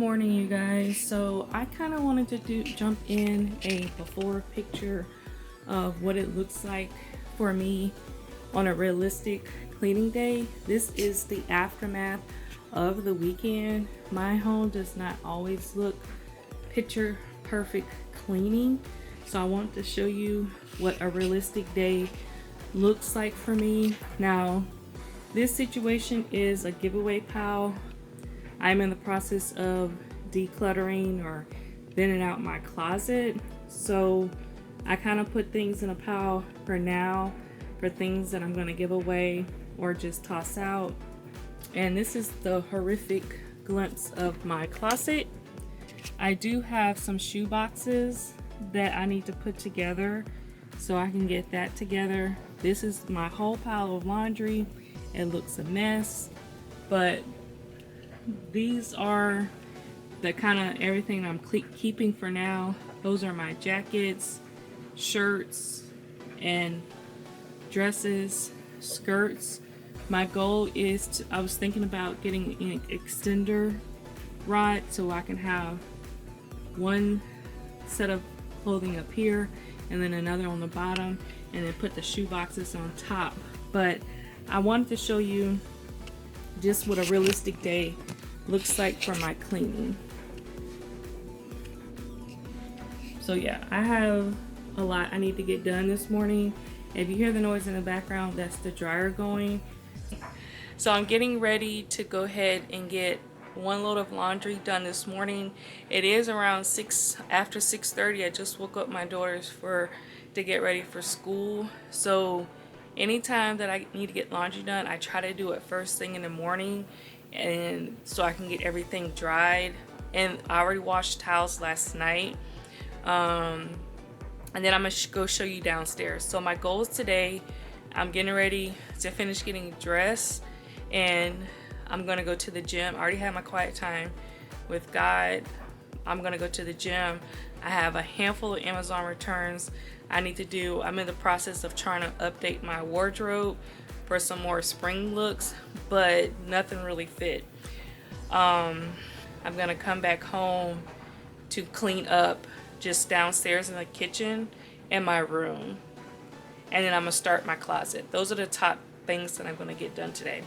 morning, you guys. So I kind of wanted to jump in a before picture of what it looks like for me on a realistic cleaning day. This is the aftermath of the weekend. My home does not always look picture perfect cleaning, so I want to show you what a realistic day looks like for me. Now, this situation is a giveaway pile. I'm in the process of decluttering or thinning out my closet, so I kind of put things in a pile for now for things that I'm going to give away or just toss out. And this is the horrific glimpse of my closet. I do have some shoe boxes that I need to put together, so I can get that together. This is my whole pile of laundry. It looks a mess, but these are the kind of everything I'm keeping for now. Those are my jackets, shirts, and dresses, skirts. My goal is to, I was thinking about getting an extender rod so I can have one set of clothing up here and then another on the bottom, and then put the shoe boxes on top. But I wanted to show you just what a realistic day looks like for my cleaning. So yeah, I have a lot I need to get done this morning. If you hear the noise in the background, that's the dryer going. So I'm getting ready to go ahead and get one load of laundry done this morning. It is around after 6:30. I just woke up my daughters to get ready for school. So anytime that I need to get laundry done, I try to do it first thing in the morning, and so I can get everything dried. And I already washed towels last night. And then I'm gonna go show you downstairs. So my goals today, I'm getting ready to finish getting dressed, and I'm gonna go to the gym. I already had my quiet time with God. I'm gonna go to the gym. I have a handful of Amazon returns I need to do. I'm in the process of trying to update my wardrobe for some more spring looks, but nothing really fit. I'm gonna come back home to clean up just downstairs in the kitchen and my room, and then I'm gonna start my closet. Those are the top things that I'm gonna get done today.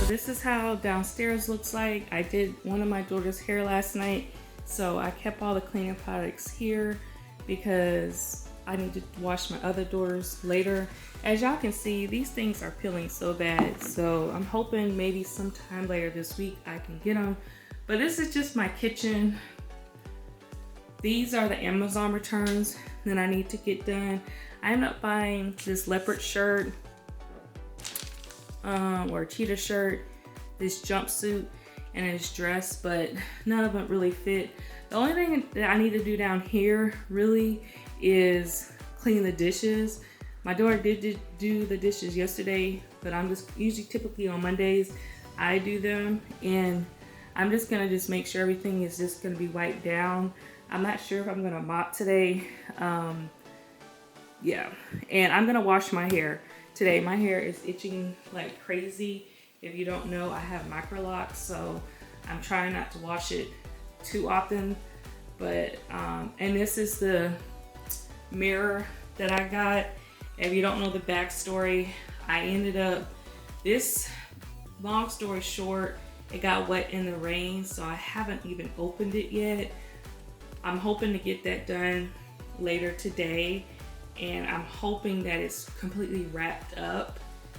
This is how downstairs looks like. I did one of my daughter's hair last night, so I kept all the cleaning products here because I need to wash my other daughter's later. As y'all can see, these things are peeling so bad, so I'm hoping maybe sometime later this week I can get them. But this is just my kitchen. These are the Amazon returns that I need to get done. I ended up buying this leopard shirt or cheetah shirt, this jumpsuit, and this dress, but none of them really fit. The only thing that I need to do down here really is clean the dishes. My daughter did do the dishes yesterday, but I'm just usually typically on Mondays I do them, and I'm just gonna make sure everything is just gonna be wiped down. I'm not sure if I'm gonna mop today. Yeah, and I'm gonna wash my hair today. My hair is itching like crazy. If you don't know, I have micro locks, so I'm trying not to wash it too often. But and this is the mirror that I got. If you don't know the backstory, I ended up, this, long story short, it got wet in the rain, so I haven't even opened it yet. I'm hoping to get that done later today, and I'm hoping that it's completely wrapped up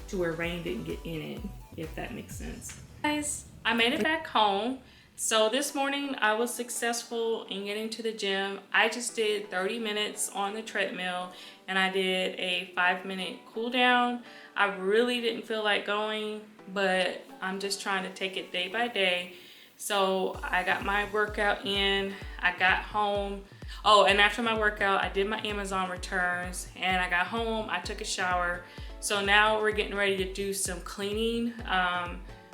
to where rain didn't get in it, if that makes sense. Guys, I made it back home. So this morning I was successful in getting to the gym. I just did 30 minutes on the treadmill, and I did a 5-minute cool down. I really didn't feel like going, but I'm just trying to take it day by day. So I got my workout in, I got home. Oh, and after my workout, I did my Amazon returns, and I got home, I took a shower. So now we're getting ready to do some cleaning.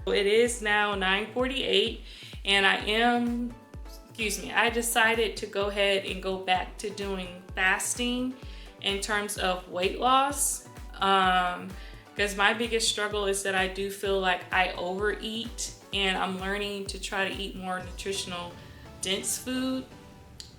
It is now 9:48 and I decided to go ahead and go back to doing fasting in terms of weight loss. Because my biggest struggle is that I do feel like I overeat, and I'm learning to try to eat more nutritional, dense food.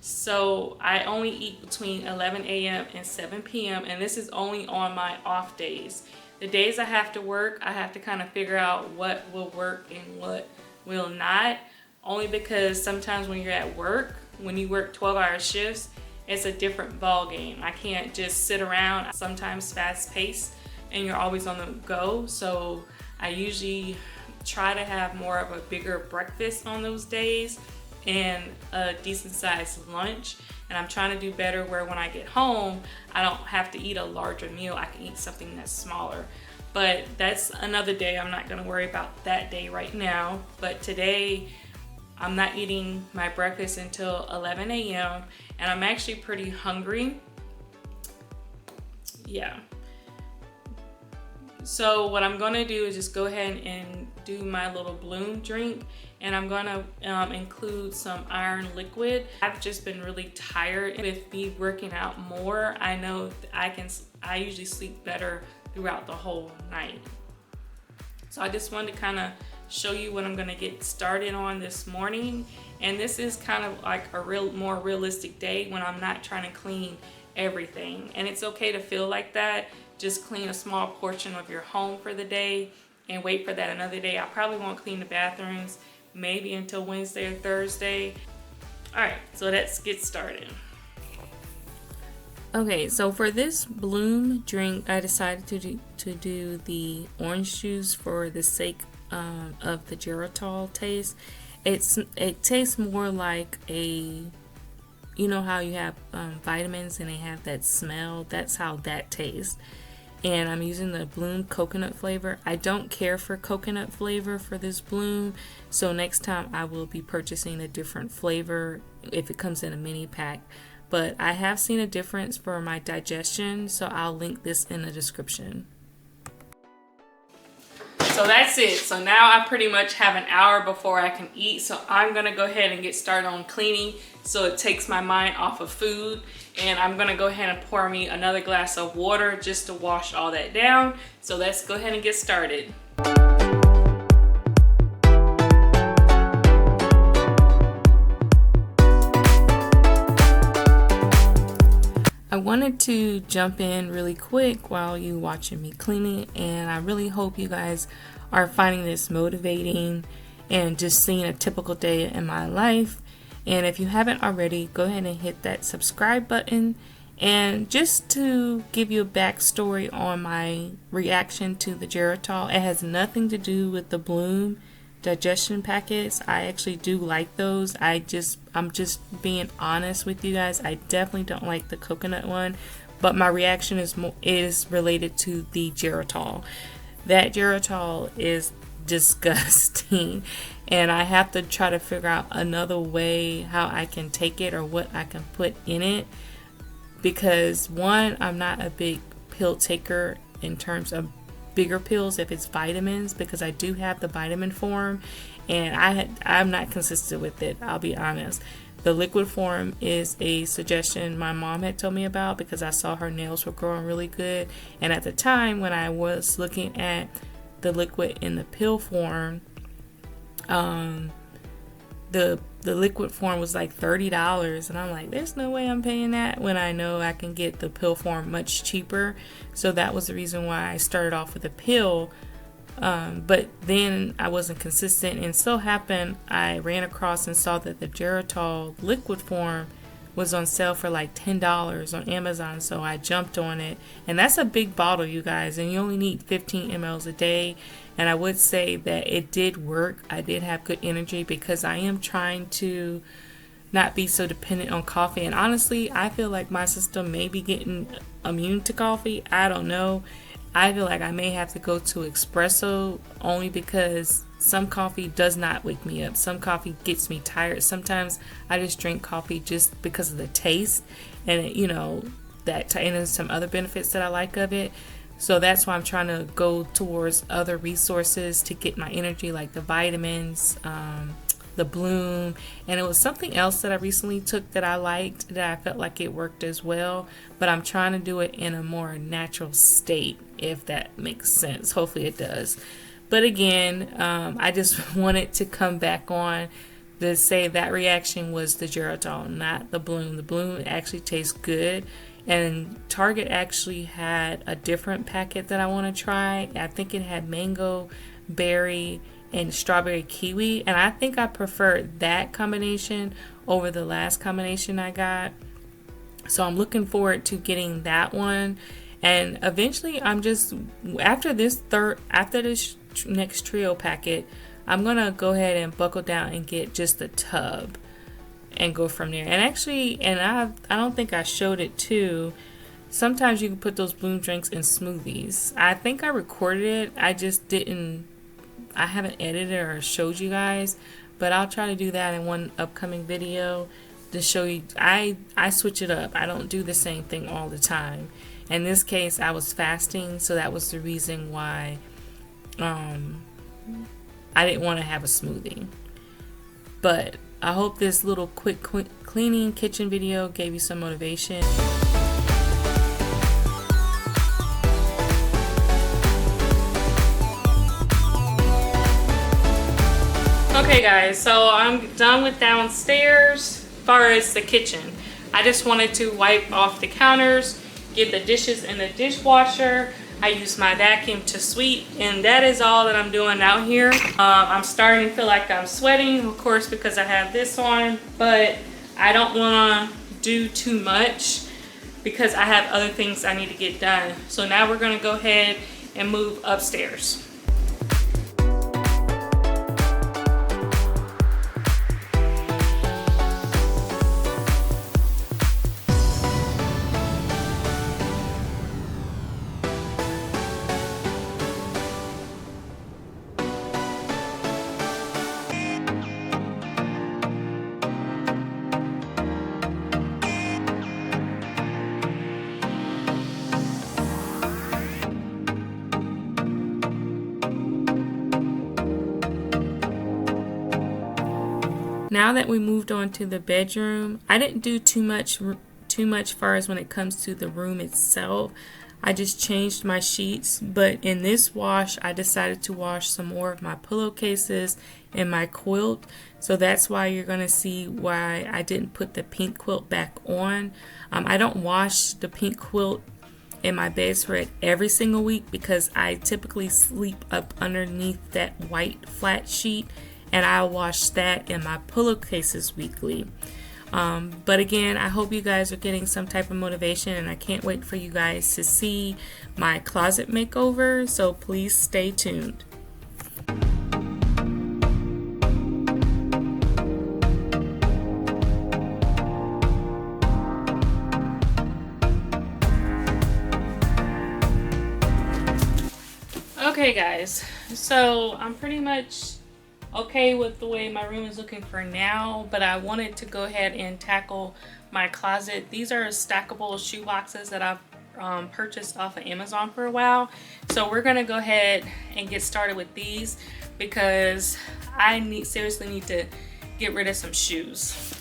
So I only eat between 11 a.m. and 7 p.m. and this is only on my off days. The days I have to work, I have to kind of figure out what will work and what will not. Only because sometimes when you're at work, when you work 12-hour shifts, it's a different ball game. I can't just sit around. Sometimes fast paced and you're always on the go. So I usually try to have more of a bigger breakfast on those days and a decent sized lunch. And I'm trying to do better where when I get home, I don't have to eat a larger meal. I can eat something that's smaller. But that's another day. I'm not gonna worry about that day right now. But today, I'm not eating my breakfast until 11 a.m. and I'm actually pretty hungry. Yeah. So what I'm gonna do is just go ahead and do my little bloom drink, and I'm gonna include some iron liquid. I've just been really tired with me working out more. I know I usually sleep better throughout the whole night. So I just wanted to kind of show you what I'm gonna get started on this morning. And this is kind of like a more realistic day when I'm not trying to clean everything. And it's okay to feel like that. Just clean a small portion of your home for the day and wait for that another day. I probably won't clean the bathrooms maybe until Wednesday or Thursday. All right, so let's get started. Okay, so for this bloom drink, I decided to do the orange juice for the sake of the geritol taste. It tastes more like you know how you have vitamins and they have that smell. That's how that tastes. And I'm using the bloom coconut flavor. I don't care for coconut flavor for this bloom, so next time I will be purchasing a different flavor if it comes in a mini pack. But I have seen a difference for my digestion, so I'll link this in the description. So that's it. So now I pretty much have an hour before I can eat. So I'm gonna go ahead and get started on cleaning so it takes my mind off of food. And I'm gonna go ahead and pour me another glass of water just to wash all that down. So let's go ahead and get started. I wanted to jump in really quick while you watching me cleaning, and I really hope you guys are finding this motivating and just seeing a typical day in my life. And if you haven't already, go ahead and hit that subscribe button. And just to give you a backstory on my reaction to the geritol, it has nothing to do with the bloom digestion packets. I actually do like those. I'm just being honest with you guys. I definitely don't like the coconut one, but my reaction is related to the geritol. That geritol is disgusting, and I have to try to figure out another way how I can take it or what I can put in it, because one, I'm not a big pill taker in terms of bigger pills if it's vitamins, because I do have the vitamin form and I'm not consistent with it. I'll be honest. The liquid form is a suggestion my mom had told me about because I saw her nails were growing really good, and at the time when I was looking at the liquid in the pill form, the liquid form was like $30, and I'm like, there's no way I'm paying that when I know I can get the pill form much cheaper. So that was the reason why I started off with a pill, but then I wasn't consistent, and so happened I ran across and saw that the geritol liquid form was on sale for like $10 on Amazon, so I jumped on it. And that's a big bottle, you guys, and you only need 15 mLs a day. And I would say that it did work. I did have good energy because I am trying to not be so dependent on coffee. And honestly, I feel like my system may be getting immune to coffee. I don't know. I feel like I may have to go to espresso only because some coffee does not wake me up. Some coffee gets me tired. Sometimes I just drink coffee just because of the taste and and there's some other benefits that I like of it. So that's why I'm trying to go towards other resources to get my energy, like the vitamins, the bloom, and it was something else that I recently took that I liked, that I felt like it worked as well, but I'm trying to do it in a more natural state, if that makes sense. Hopefully it does. But again, I just wanted to come back on to say that reaction was the Geritol, not the bloom. The bloom actually tastes good. And Target actually had a different packet that I want to try. I think it had mango, berry, and strawberry kiwi. And I think I preferred that combination over the last combination I got. So I'm looking forward to getting that one. And eventually I'm just, after this next trio packet, I'm going to go ahead and buckle down and get just the tub and go from there. And actually, I don't think I showed it too, sometimes you can put those bloom drinks in smoothies. I think I recorded it, I haven't edited or showed you guys, but I'll try to do that in one upcoming video to show you. I switch it up. I don't do the same thing all the time. In this case, I was fasting, so that was the reason why I didn't want to have a smoothie. But I hope this little quick cleaning kitchen video gave you some motivation. Okay guys, so I'm done with downstairs. As far as the kitchen, I just wanted to wipe off the counters, get the dishes in the dishwasher. I use my vacuum to sweep, and that is all that I'm doing out here. I'm starting to feel like I'm sweating, of course, because I have this on, but I don't want to do too much because I have other things I need to get done. So now we're going to go ahead and move upstairs. Now that we moved on to the bedroom, I didn't do too much far as when it comes to the room itself. I just changed my sheets, but in this wash, I decided to wash some more of my pillowcases and my quilt. So that's why you're going to see why I didn't put the pink quilt back on. I don't wash the pink quilt in my bedspread every single week because I typically sleep up underneath that white flat sheet, and I wash that in my pillowcases weekly. But again, I hope you guys are getting some type of motivation, and I can't wait for you guys to see my closet makeover, so please stay tuned. Okay guys, so I'm pretty much okay with the way my room is looking for now, but I wanted to go ahead and tackle my closet. These are stackable shoe boxes that I've purchased off of Amazon for a while. So we're gonna go ahead and get started with these because I seriously need to get rid of some shoes.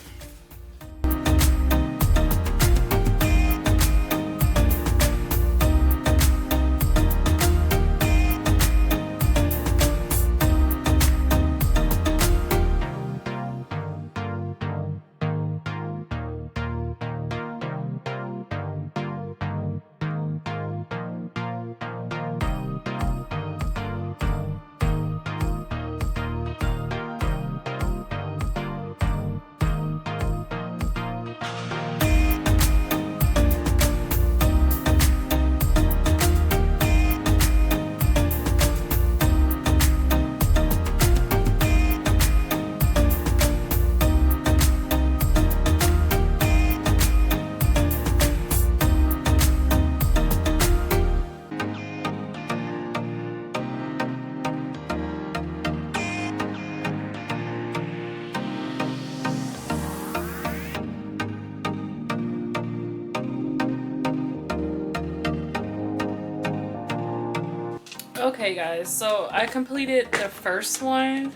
Okay guys, so I completed the first one.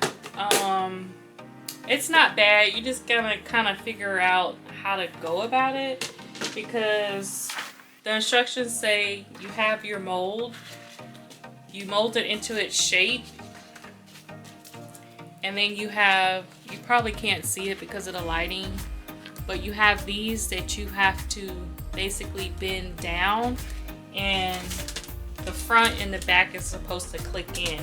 It's not bad. You just gotta kind of figure out how to go about it, because the instructions say you have your mold, you mold it into its shape, and then you probably can't see it because of the lighting, but you have these that you have to basically bend down, and the front and the back is supposed to click in.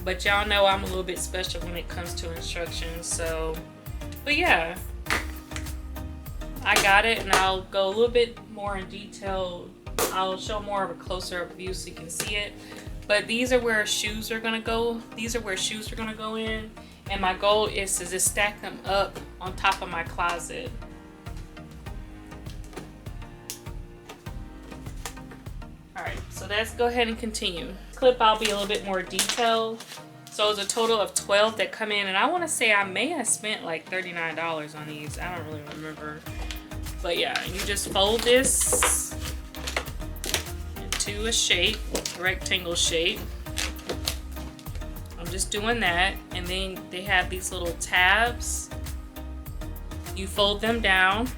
But y'all know I'm a little bit special when it comes to instructions, so, but yeah, I got it, and I'll go a little bit more in detail. I'll show more of a closer up view so you can see it. But these are where shoes are gonna go. These are where shoes are gonna go in, and my goal is to just stack them up on top of my closet. Alright, so let's go ahead and continue. Clip, I'll be a little bit more detailed. So it's a total of 12 that come in, and I want to say I may have spent like $39 on these. I don't really remember. But yeah, you just fold this into a shape, a rectangle shape. I'm just doing that, and then they have these little tabs. You fold them down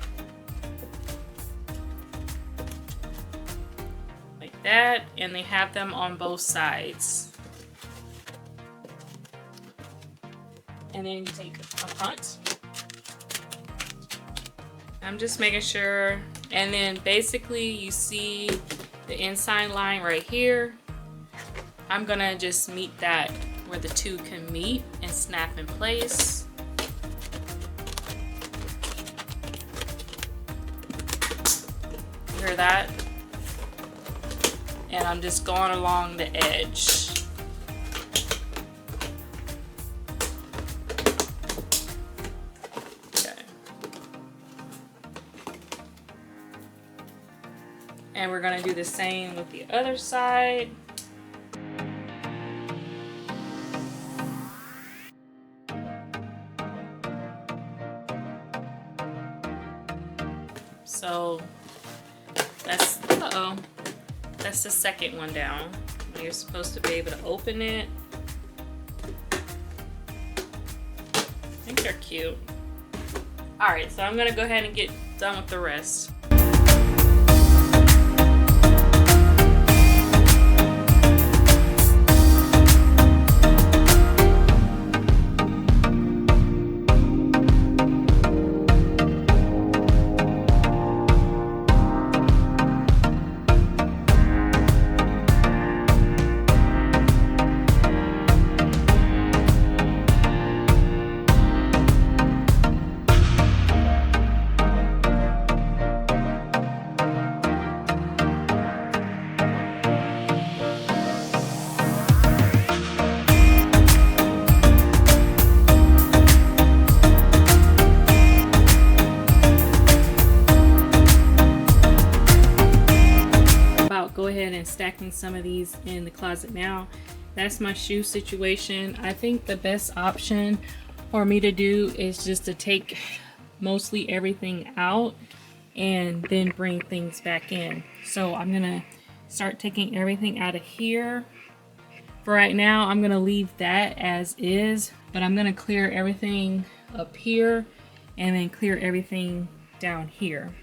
like that, and they have them on both sides. And then you take a front. I'm just making sure, and then basically you see the inside line right here. I'm gonna just meet that where the two can meet and snap in place. You hear that? And I'm just going along the edge. And we're gonna do the same with the other side. So that's, that's the second one down. You're supposed to be able to open it. I think they're cute. All right, so I'm gonna go ahead and get done with the rest. Go ahead and stacking some of these in the closet now. That's my shoe situation. I think the best option for me to do is just to take mostly everything out and then bring things back in. So I'm gonna start taking everything out of here. For right now, I'm gonna leave that as is, but I'm gonna clear everything up here and then clear everything down here.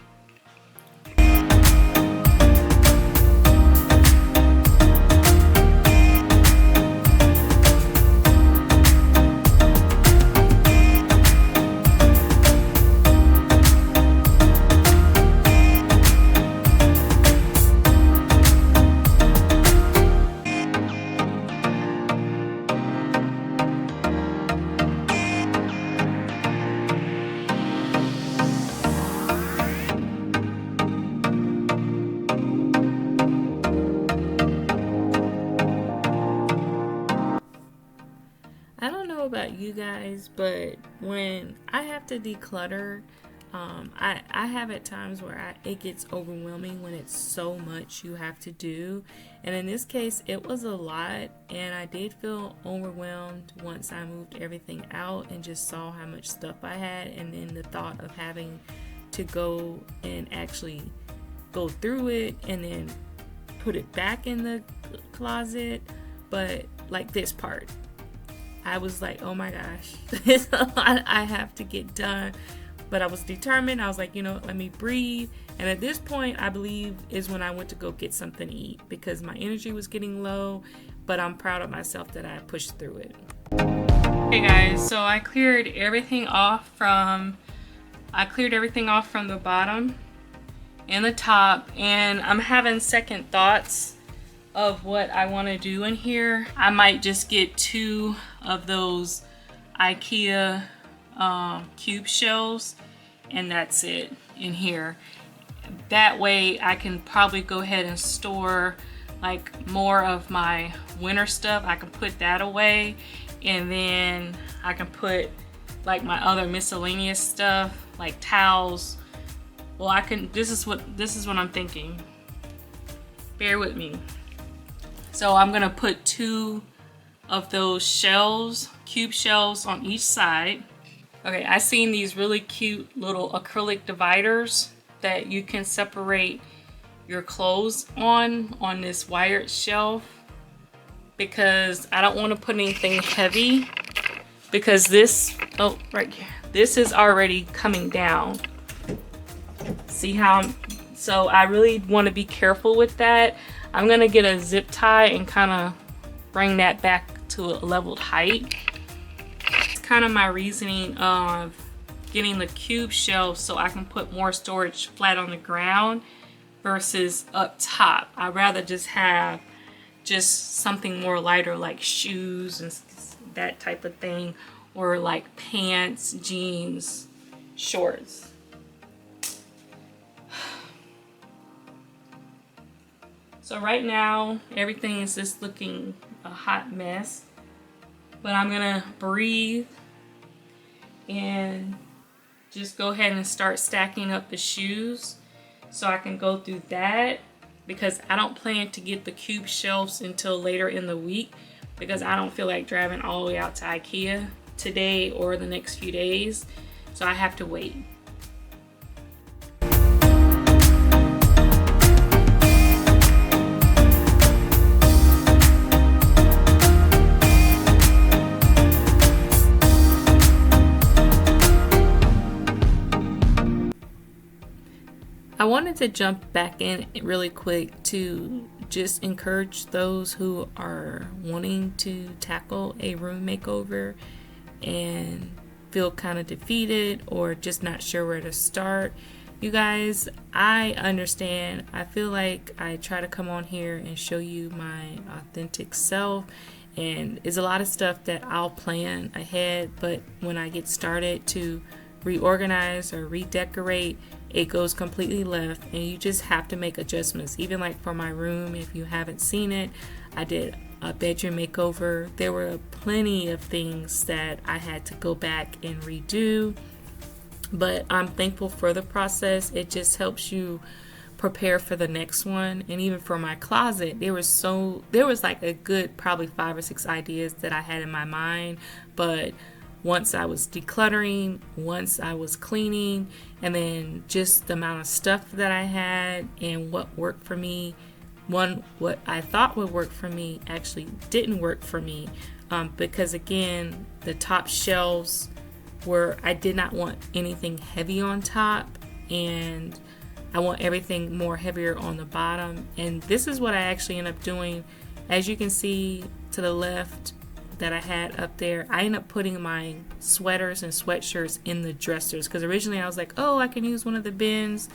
About you guys, but when I have to declutter, I have at times where it gets overwhelming when it's so much you have to do, and in this case it was a lot, and I did feel overwhelmed once I moved everything out and just saw how much stuff I had, and then the thought of having to go and actually go through it and then put it back in the closet, but like this part, I was like, oh my gosh, it's a lot I have to get done. But I was determined. I was like, you know, let me breathe. And at this point, I believe is when I went to go get something to eat because my energy was getting low, but I'm proud of myself that I pushed through it. Hey guys, so I cleared everything off from the bottom and the top, and I'm having second thoughts of what I want to do in here. I might just get 2 of those IKEA cube shelves, and that's it in here. That way I can probably go ahead and store like more of my winter stuff. I can put that away, and then I can put like my other miscellaneous stuff like towels. Well, I can, this is what I'm thinking. Bear with me. So I'm gonna put 2 of those shelves, cube shelves on each side. Okay, I seen these really cute little acrylic dividers that you can separate your clothes on this wired shelf, because I don't want to put anything heavy, because this, oh, right here, this is already coming down. See how so I really want to be careful with that. I'm gonna get a zip tie and kind of bring that back to a leveled height. It's kind of my reasoning of getting the cube shelf so I can put more storage flat on the ground versus up top. I'd rather just have something more lighter like shoes and that type of thing, or like pants, jeans, shorts. So right now everything is just looking a hot mess, but I'm gonna breathe and just go ahead and start stacking up the shoes so I can go through that, because I don't plan to get the cube shelves until later in the week, because I don't feel like driving all the way out to IKEA today or the next few days, so I have to wait. I wanted to jump back in really quick to just encourage those who are wanting to tackle a room makeover and feel kind of defeated or just not sure where to start. You guys, I understand. I feel like I try to come on here and show you my authentic self, and it's a lot of stuff that I'll plan ahead, but when I get started to reorganize or redecorate, it goes completely left, and you just have to make adjustments. Even like for my room, if you haven't seen it, I did a bedroom makeover. There were plenty of things that I had to go back and redo, but I'm thankful for the process. It just helps you prepare for the next one. And even for my closet, there was like a good probably 5 or 6 ideas that I had in my mind, but once I was decluttering, once I was cleaning, and then just the amount of stuff that I had and what worked for me, what I thought would work for me actually didn't work for me, because again, the top shelves I did not want anything heavy on top, and I want everything more heavier on the bottom. And this is what I actually end up doing. As you can see to the left that I had up there, I ended up putting my sweaters and sweatshirts in the dressers, because originally I was like, oh, I can use one of the bins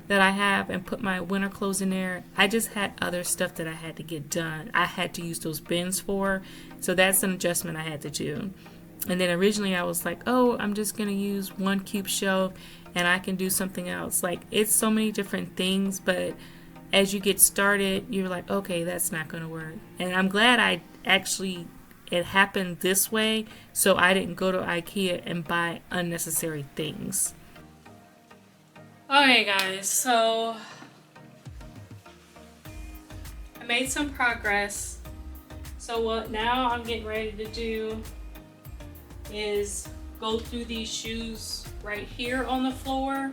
that I have and put my winter clothes in there. I just had other stuff that I had to get done. I had to use those bins for, so that's an adjustment I had to do. And then originally I was like, oh, I'm just gonna use one cube shelf and I can do something else. Like, it's so many different things, but as you get started, you're like, okay, that's not gonna work. And I'm glad it happened this way, so I didn't go to IKEA and buy unnecessary things. Okay guys, so I made some progress. So what now I'm getting ready to do is go through these shoes right here on the floor,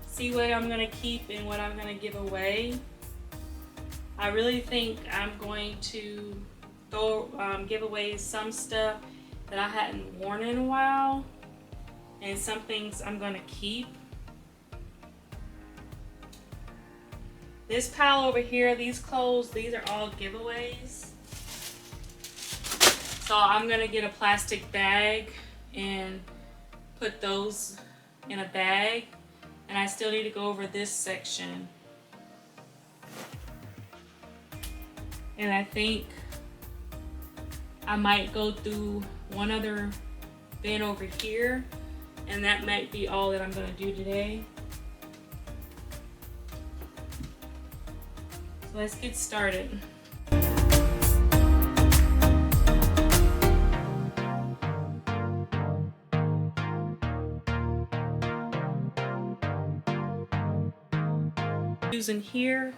see what I'm gonna keep and what I'm gonna give away. I really think I'm going to give away some stuff that I hadn't worn in a while, and some things I'm going to keep. This pile over here, these clothes, these are all giveaways. So I'm going to get a plastic bag and put those in a bag. And I still need to go over this section. And I think I might go through one other bin over here, and that might be all that I'm going to do today. So let's get started. Shoes in here,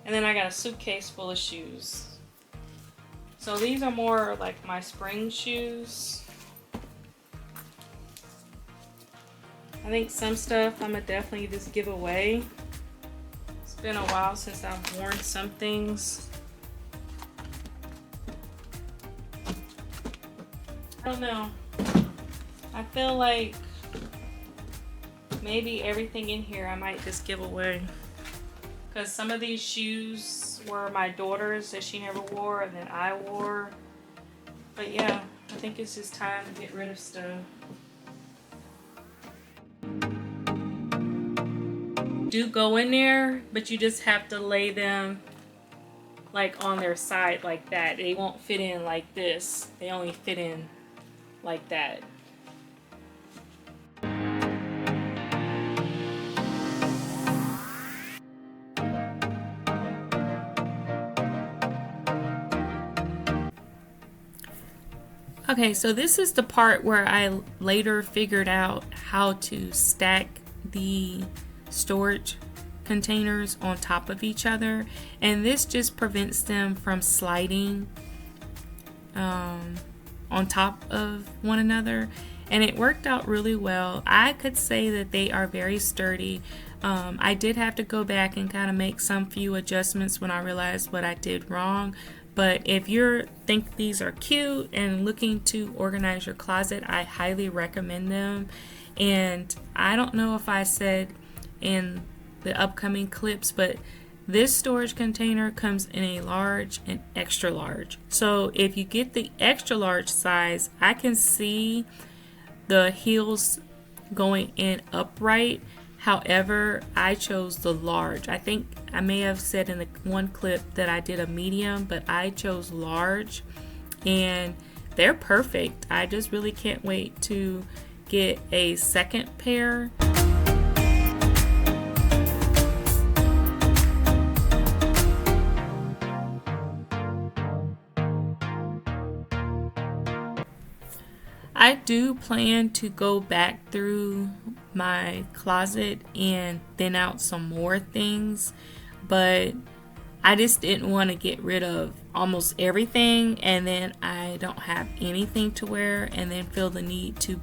and then I got a suitcase full of shoes. So these are more like my spring shoes. I think some stuff I'm gonna definitely just give away. It's been a while since I've worn some things. I don't know. I feel like maybe everything in here I might just give away. Because some of these shoes were my daughter's that she never wore and then I wore. But yeah, I think it's just time to get rid of stuff. Do go in there, but you just have to lay them like on their side like that. They won't fit in like this. They only fit in like that. Okay, so this is the part where I later figured out how to stack the storage containers on top of each other, and this just prevents them from sliding on top of one another, and it worked out really well. I could say that they are very sturdy. I did have to go back and kind of make some few adjustments when I realized what I did wrong. But if you think these are cute and looking to organize your closet, I highly recommend them. And I don't know if I said in the upcoming clips, but this storage container comes in a large and extra large. So if you get the extra large size, I can see the heels going in upright. However, I chose the large. I think I may have said in the one clip that I did a medium, but I chose large, and they're perfect. I just really can't wait to get a second pair. I do plan to go back through my closet and thin out some more things, but I just didn't want to get rid of almost everything and then I don't have anything to wear and then feel the need to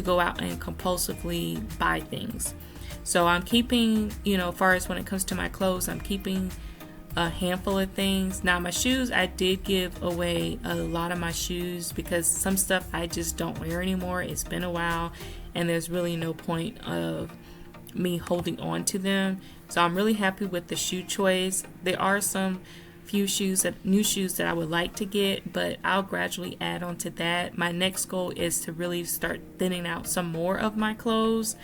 go out and compulsively buy things. So I'm keeping, as far as when it comes to my clothes, I'm keeping a handful of things. Now my shoes, I did give away a lot of my shoes because some stuff I just don't wear anymore. It's been a while and there's really no point of me holding on to them. So I'm really happy with the shoe choice. There are some new shoes that I would like to get, but I'll gradually add on to that. My next goal is to really start thinning out some more of my clothes,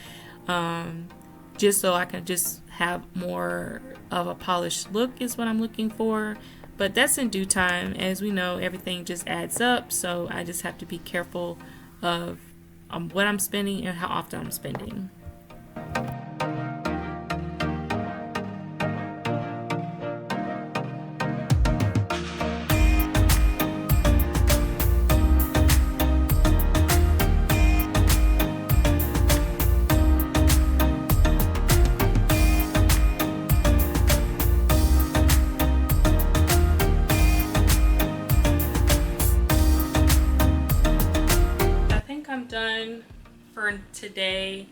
just so I can just have more of a polished look is what I'm looking for. But that's in due time. As we know, everything just adds up, so I just have to be careful of what I'm spending and how often I'm spending. Done for today.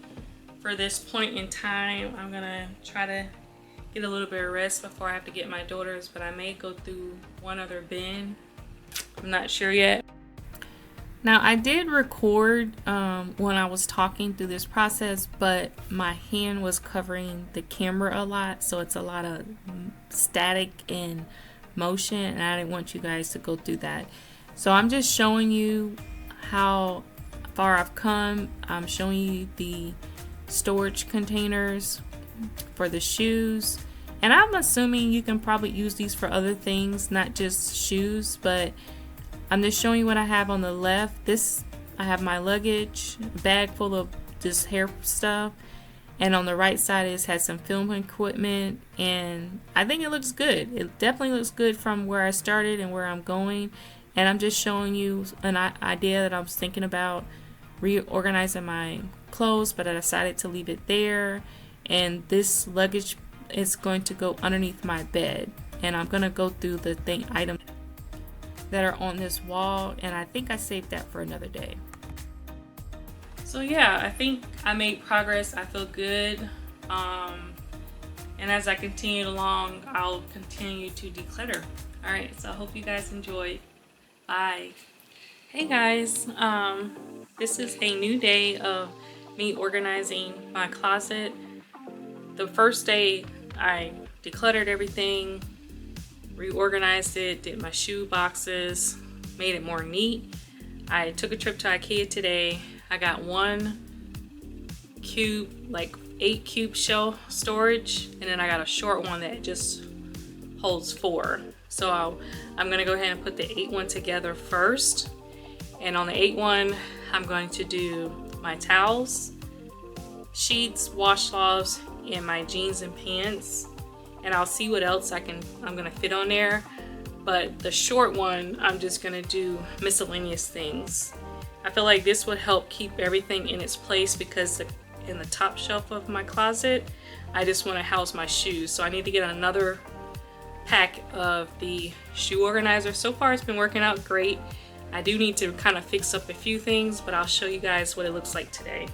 For this point in time, I'm gonna try to get a little bit of rest before I have to get my daughters, but I may go through one other bin. I'm not sure yet. Now, I did record when I was talking through this process, but my hand was covering the camera a lot, so it's a lot of static and motion, and I didn't want you guys to go through that. So I'm just showing you how far I've come. I'm showing you the storage containers for the shoes, and I'm assuming you can probably use these for other things, not just shoes, but I'm just showing you what I have on the left. I have my luggage, a bag full of just hair stuff, and on the right side it has some film equipment, and I think it looks good. It definitely looks good from where I started and where I'm going, and I'm just showing you an idea that I was thinking about reorganizing my clothes, but I decided to leave it there. And this luggage is going to go underneath my bed, and I'm going to go through the items that are on this wall, and I think I saved that for another day. So yeah, I think I made progress. I feel good, and as I continue along, I'll continue to declutter. All right, so I hope you guys enjoyed. Bye. Hey guys, this is a new day of me organizing my closet. The first day I decluttered everything, reorganized it, did my shoe boxes, made it more neat. I took a trip to IKEA today. I got one cube, like 8 cube shelf storage, and then I got a short one that just holds 4. So I'm gonna go ahead and put the 8 one together first. And on the 8 one, I'm going to do my towels, sheets, washcloths, and my jeans and pants. And I'll see what else I'm gonna fit on there. But the short one, I'm just gonna do miscellaneous things. I feel like this would help keep everything in its place, because in the top shelf of my closet, I just want to house my shoes. So I need to get another pack of the shoe organizer. So far it's been working out great. I do need to kind of fix up a few things, but I'll show you guys what it looks like today.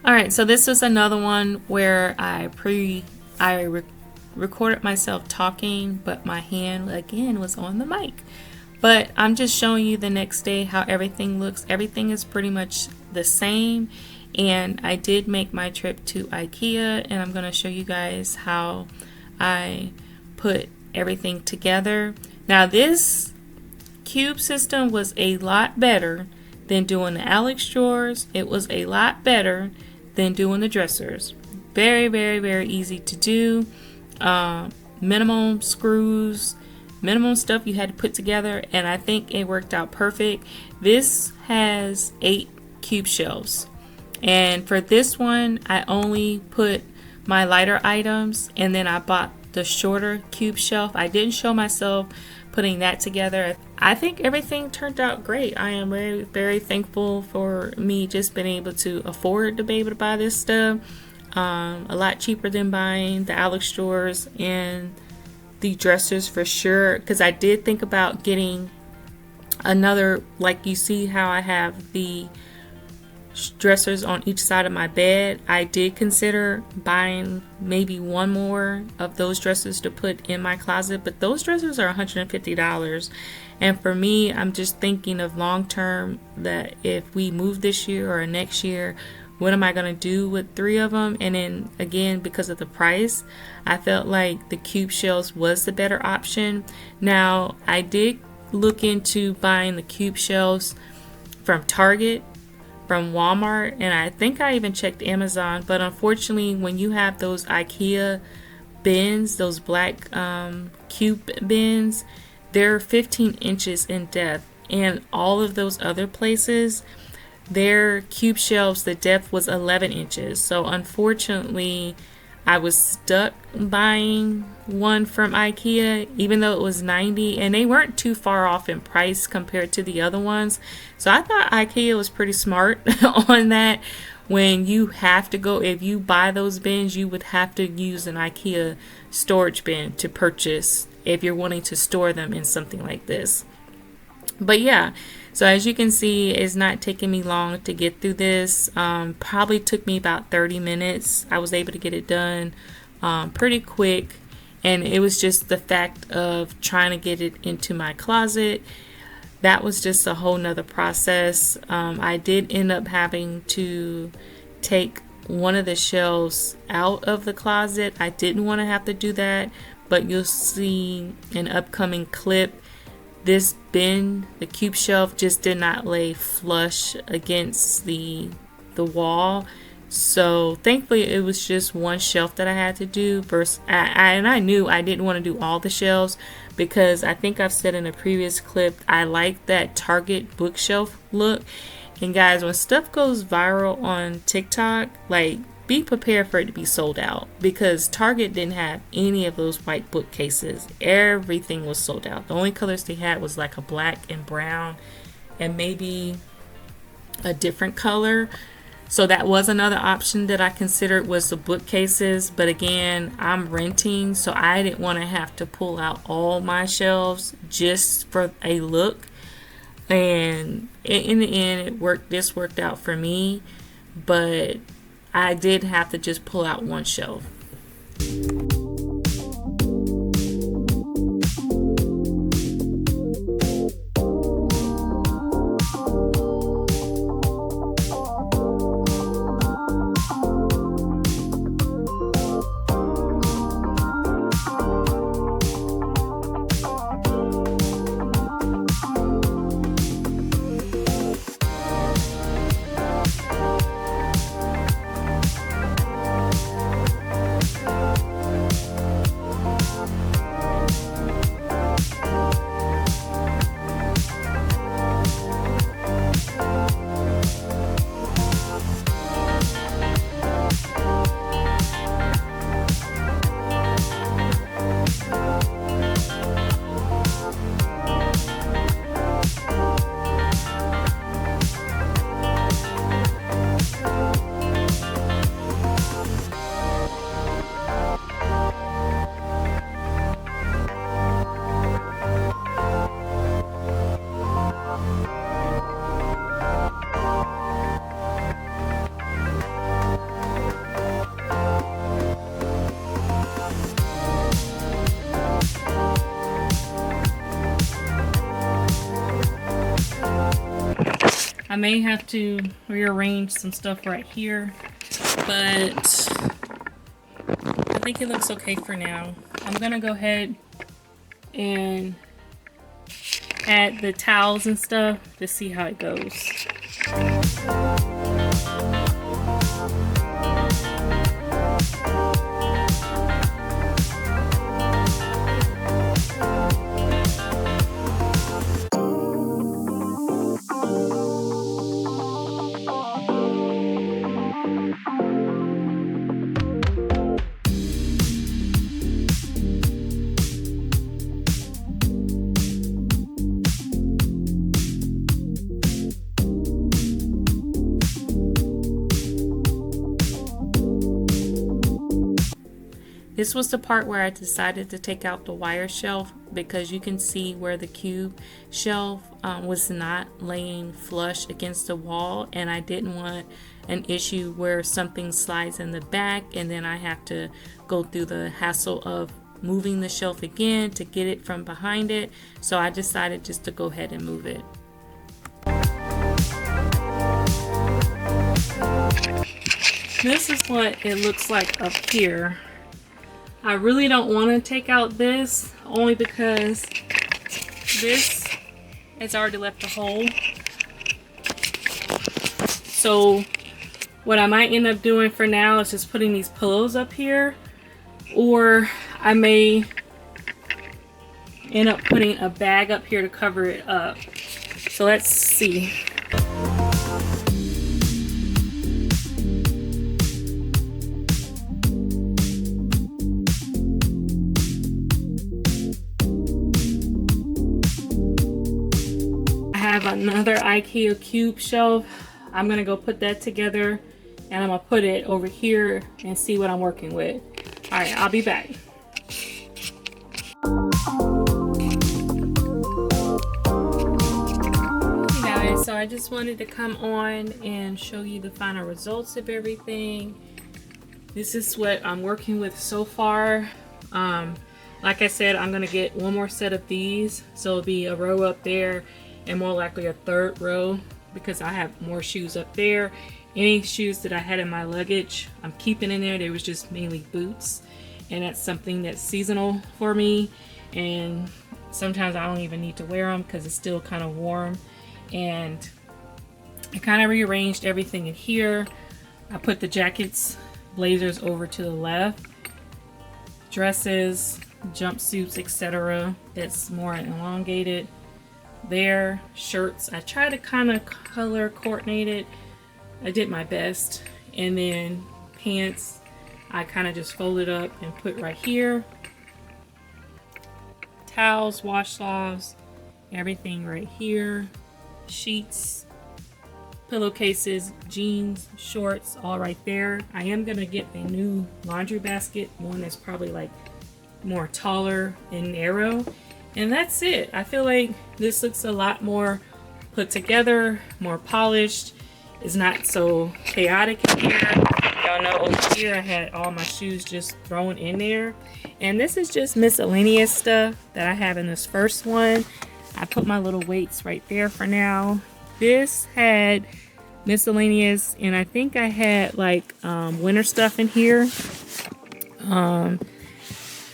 Alright, so this was another one where I recorded myself talking, but my hand again was on the mic. But I'm just showing you the next day how everything looks. Everything is pretty much the same, and I did make my trip to IKEA, and I'm going to show you guys how I put everything together. Now this cube system was a lot better than doing the Alex drawers. It was a lot better than doing the dressers. Very, very, very easy to do. Minimum screws, minimum stuff you had to put together, and I think it worked out perfect. This has 8 cube shelves, and for this one I only put my lighter items, and then I bought the shorter cube shelf. I didn't show myself putting that together. I think everything turned out great. I am very, very thankful for me just being able to afford to be able to buy this stuff. A lot cheaper than buying the Alex drawers and the dressers for sure, because I did think about getting another, like you see how I have the dressers on each side of my bed. I did consider buying maybe one more of those dressers to put in my closet, but those dressers are $150, and for me, I'm just thinking of long term, that if we move this year or next year, what am I going to do with 3 of them? And then again, because of the price, I felt like the cube shelves was the better option. Now, I did look into buying the cube shelves from Target, from Walmart, and I think I even checked Amazon, but unfortunately when you have those IKEA bins, those black cube bins, they're 15 inches in depth, and all of those other places, their cube shelves, the depth was 11 inches. So unfortunately, I was stuck buying one from IKEA, even though it was $90, and they weren't too far off in price compared to the other ones. So I thought IKEA was pretty smart on that. When you have to go, if you buy those bins, you would have to use an IKEA storage bin to purchase if you're wanting to store them in something like this. But yeah, so as you can see, it's not taking me long to get through this. Probably took me about 30 minutes. I was able to get it done pretty quick. And it was just the fact of trying to get it into my closet. That was just a whole nother process. I did end up having to take one of the shelves out of the closet. I didn't want to have to do that, but you'll see an upcoming clip. This bin, the cube shelf, just did not lay flush against the wall. So thankfully it was just one shelf that I had to do versus and I knew I didn't want to do all the shelves, because I think I've said in a previous clip I like that Target bookshelf look. And guys, when stuff goes viral on TikTok, like, be prepared for it to be sold out, because Target didn't have any of those white bookcases. Everything was sold out. The only colors they had was like a black and brown and maybe a different color. So that was another option that I considered, was the bookcases. But again, I'm renting, so I didn't want to have to pull out all my shelves just for a look. And in the end, this worked out for me. But I did have to just pull out one shelf. I may have to rearrange some stuff right here, but I think it looks okay for now. I'm gonna go ahead and add the towels and stuff to see how it goes. This was the part where I decided to take out the wire shelf, because you can see where the cube shelf was not laying flush against the wall, and I didn't want an issue where something slides in the back and then I have to go through the hassle of moving the shelf again to get it from behind it. So I decided just to go ahead and move it. This is what it looks like up here. I really don't want to take out this, only because this has already left a hole. So what I might end up doing for now is just putting these pillows up here, or I may end up putting a bag up here to cover it up. So let's see. I have another IKEA cube shelf. I'm gonna go put that together, and I'm gonna put it over here and see what I'm working with. All right, I'll be back. Hey guys, so I just wanted to come on and show you the final results of everything. this is what I'm working with so far. Like I said, I'm gonna get one more set of these, so it'll be a row up there and more likely a third row because I have more shoes up there. Any shoes that I had in my luggage, I'm keeping in there. They was just mainly boots, and that's something that's seasonal for me, and sometimes I don't even need to wear them because it's still kind of warm. And I kind of rearranged everything in here. I put the jackets, blazers over to the left, dresses, jumpsuits, etc. that's more elongated there, shirts. I try to kind of color coordinate it. I did my best. And then pants, I kind of just folded up and put right here. Towels, washcloths, everything right here. Sheets, pillowcases, jeans, shorts, all right there. I am gonna get a new laundry basket, one that's probably like more taller and narrow, and that's it. I feel like this looks a lot more put together, more polished. It's not so chaotic in here. Y'all know over here I had all my shoes just thrown in there, and this is just miscellaneous stuff that I have in this first one. I put my little weights right there for now. This had miscellaneous, and I think I had like winter stuff in here.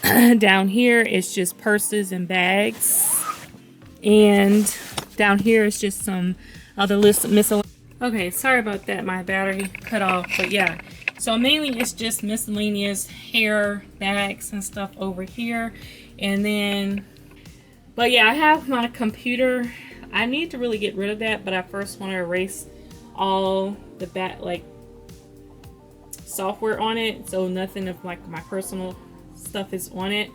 Down here it's just purses and bags, and down here is just some other list of miscellaneous. Okay, sorry about that, my battery cut off, but yeah, so mainly it's just miscellaneous hair, bags and stuff over here. And then, but yeah, I have my computer. I need to really get rid of that, but I first want to erase all the like software on it, so nothing of like my personal stuff is on it.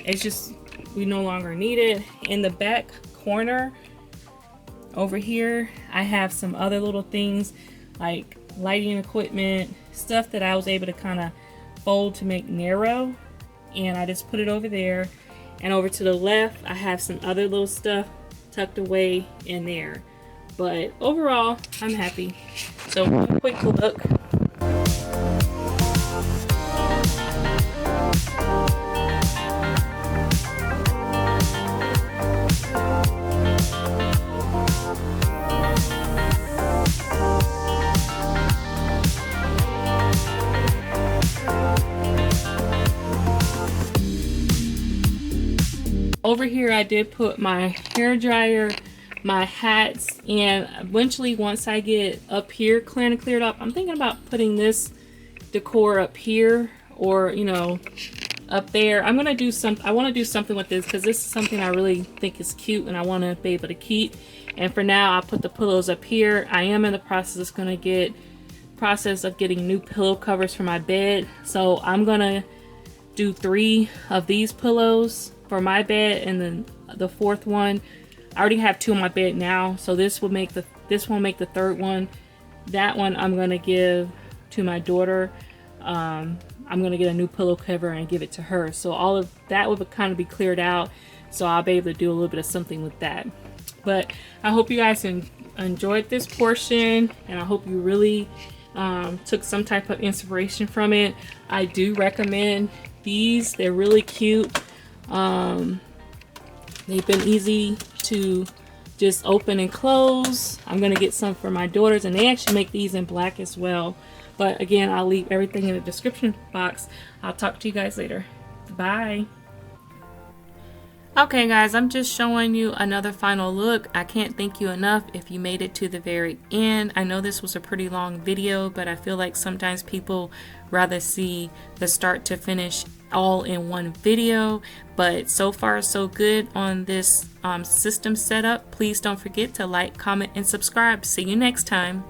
It's just we no longer need it. In the back corner over here, I have some other little things like lighting equipment, stuff that I was able to kind of fold to make narrow, and I just put it over there. And over to the left, I have some other little stuff tucked away in there. But overall, I'm happy. So a quick look. Over here I did put my hair dryer, my hats, and eventually once I get up here kind of cleared up, I'm thinking about putting this decor up here, or you know, up there. I want to do something with this because this is something I really think is cute and I want to be able to keep. And for now I'll put the pillows up here. I am in the process of getting new pillow covers for my bed, so I'm gonna do 3 of these pillows for my bed, and then the 4th one, I already have 2 on my bed now, so this will make the 3rd one. That one I'm gonna give to my daughter. I'm gonna get a new pillow cover and give it to her, so all of that will kind of be cleared out, so I'll be able to do a little bit of something with that. But I hope you guys enjoyed this portion, and I hope you really took some type of inspiration from it. I do recommend these. They're really cute. They've been easy to just open and close. I'm gonna get some for my daughters, and they actually make these in black as well. But again, I'll leave everything in the description box. I'll talk to you guys later. Bye. Okay guys, I'm just showing you another final look. I can't thank you enough if you made it to the very end. I know this was a pretty long video, but I feel like sometimes people rather see the start to finish all in one video. But so far so good on this system setup. Please don't forget to like, comment, and subscribe. See you next time.